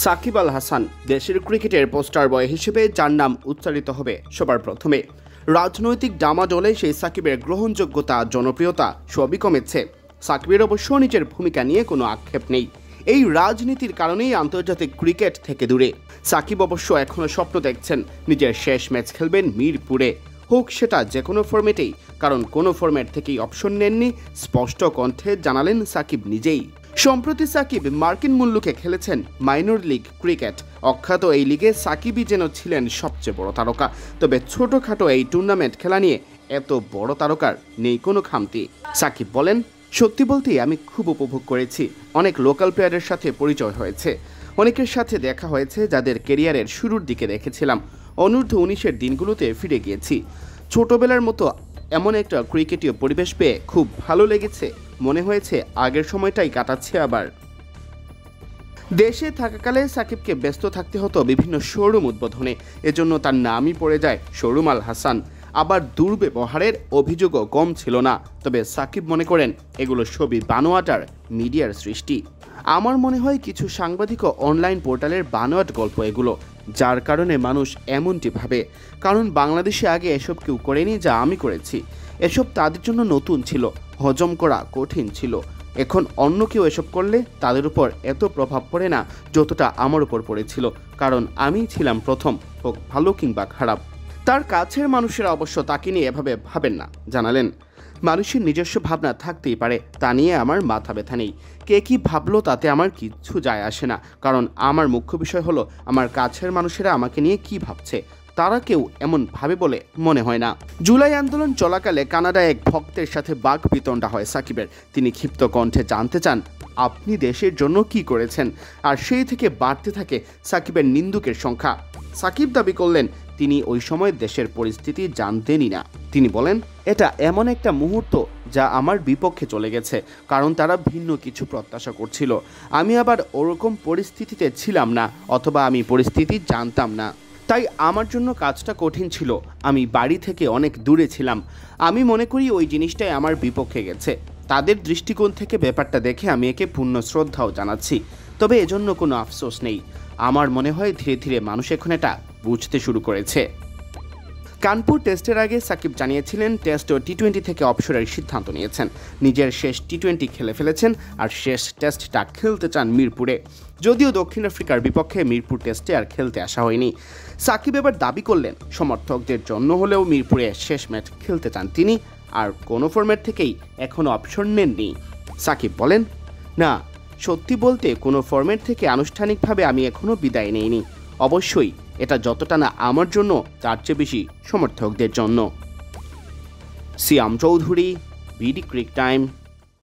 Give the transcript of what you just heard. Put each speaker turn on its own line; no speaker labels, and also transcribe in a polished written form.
সাকিব আল হাসান দেশের ক্রিকেটের পোস্টার বয় হিসেবে যার নাম উচ্চারিত হবে সবার প্রথমে। রাজনৈতিক ডামাডোলে সেই সাকিবের গ্রহণযোগ্যতা, জনপ্রিয়তা সবই কমেছে। সাকিবের অবশ্য নিজের ভূমিকা নিয়ে কোনো আক্ষেপ নেই। এই রাজনীতির কারণেই আন্তর্জাতিক ক্রিকেট থেকে দূরে। সাকিব অবশ্য এখনও স্বপ্ন দেখছেন নিজের শেষ ম্যাচ খেলবেন মিরপুরে, হোক সেটা যে কোনো ফরম্যাটেই, কারণ কোনো ফরম্যাট থেকেই অপশন নেননি, স্পষ্ট কণ্ঠে জানালেন সাকিব নিজেই। সম্প্রতি সাকিব মার্কিন মুল্লুকে খেলেছেন মাইনর লিগ ক্রিকেট। অখ্যাত এই লিগে সাকিবই যেন ছিলেন সবচেয়ে বড় তারকা। তবে ছোটখাটো এই টুর্নামেন্ট খেলা নিয়ে এত বড় তারকার নেই কোনো খামতি। সাকিব বলেন, সত্যি বলতেই আমি খুব উপভোগ করেছি। অনেক লোকাল প্লেয়ারের সাথে পরিচয় হয়েছে, অনেকের সাথে দেখা হয়েছে যাদের কেরিয়ারের শুরুর দিকে দেখেছিলাম। অনূর্ধ্ব-19-এর দিনগুলোতে ফিরে গিয়েছি। ছোটবেলার মতো এমন একটা ক্রিকেটীয় পরিবেশ পেয়ে খুব ভালো লেগেছে। মনে হয়েছে আগের সময়টাই কাটাচ্ছে আবার। দেশে থাকাকালে সাকিবকে ব্যস্ত থাকতে হতো বিভিন্ন শোরুম উদ্বোধনে, এজন্য তার নামই পড়ে যায় শোরুম আল হাসান। আবার দুর্ব্যবহারের অভিযোগও কম ছিল না। তবে সাকিব মনে করেন এগুলো সবই বানোয়াটার মিডিয়ার সৃষ্টি। আমার মনে হয় কিছু সাংবাদিক ও অনলাইন পোর্টালের বানোয়াট গল্প এগুলো, যার কারণে মানুষ এমনটি ভাবে। কারণ বাংলাদেশে আগে এসব কেউ করেনি যা আমি করেছি। এসব তাদের জন্য নতুন ছিল, হজম করা কঠিন ছিল। এখন অন্য কেউ এসব করলে তাদের উপর এত প্রভাব পড়ে না যতটা আমার উপর পড়েছিল, কারণ আমি ছিলাম প্রথম, হোক ভালো কিংবা খারাপ। তার কাছের মানুষেরা অবশ্য তাকে নিয়ে এভাবে ভাবেন না, জানালেন। মানুষের নিজস্ব ভাবনা থাকতেই পারে, তা নিয়ে আমার মাথা ব্যথা নেই। কে কি ভাবলো তাতে আমার কিচ্ছু যায় আসে না, কারণ আমার মুখ্য বিষয় হলো আমার কাছের মানুষেরা আমাকে নিয়ে কি ভাবছে। তারা কেউ এমন ভাবে বলে মনে হয় না। জুলাই আন্দোলন চলাকালে কানাডায় এক ভক্তের সাথে বাক বিতণ্ডা হয় সাকিবের। তিনি ক্ষিপ্ত কণ্ঠে জানতে চান, আপনি দেশের জন্য কি করেছেন? আর সেই থেকে বাড়তে থাকে সাকিবের নিন্দুকের সংখ্যা। সাকিব দাবি করলেন তিনি ওই সময় দেশের পরিস্থিতি জানতেনই না। তিনি বলেন, এটা এমন একটা মুহূর্ত যা আমার বিপক্ষে চলে গেছে, কারণ তারা ভিন্ন কিছু প্রত্যাশা করছিল। আমি আবার ওরকম পরিস্থিতিতে ছিলাম না, অথবা আমি পরিস্থিতি জানতাম না। তাই আমার জন্য কাজটা কঠিন ছিল। আমি বাড়ি থেকে অনেক দূরে ছিলাম। আমি মনে করি ওই জিনিসটাই আমার বিপক্ষে গেছে। তাদের দৃষ্টিকোণ থেকে ব্যাপারটা দেখে আমি একে পূর্ণ শ্রদ্ধাও জানাচ্ছি। তবে এজন্য কোনো আফসোস নেই। আমার মনে হয় ধীরে ধীরে মানুষ এখন এটা বুঝতে শুরু করেছে। কানপুর টেস্টের আগে সাকিব জানিয়েছিলেন টেস্ট ও টি-20 থেকে অবসরের সিদ্ধান্ত নিয়েছেন। নিজের শেষ টি-20 খেলে ফেলেছেন আর শেষ টেস্টটা খেলতে চান মিরপুরে। যদিও দক্ষিণ আফ্রিকার বিপক্ষে মিরপুর টেস্টে আর খেলতে আসা হয়নি। সাকিব এবার দাবি করলেন সমর্থকদের জন্য হলেও মিরপুরে শেষ ম্যাচ খেলতে চান তিনি, আর কোনো ফরম্যাট থেকেই এখনও অপশন নেননি। সাকিব বলেন, না, সত্যি বলতে কোনো ফরম্যাট থেকে আনুষ্ঠানিকভাবে আমি এখনও বিদায় নেইনি। অবশ্যই এটা যতটা না আমার জন্য, তার চেয়ে বেশি সমর্থকদের জন্য। সিয়াম চৌধুরী, বিডি ক্রিক টাইম।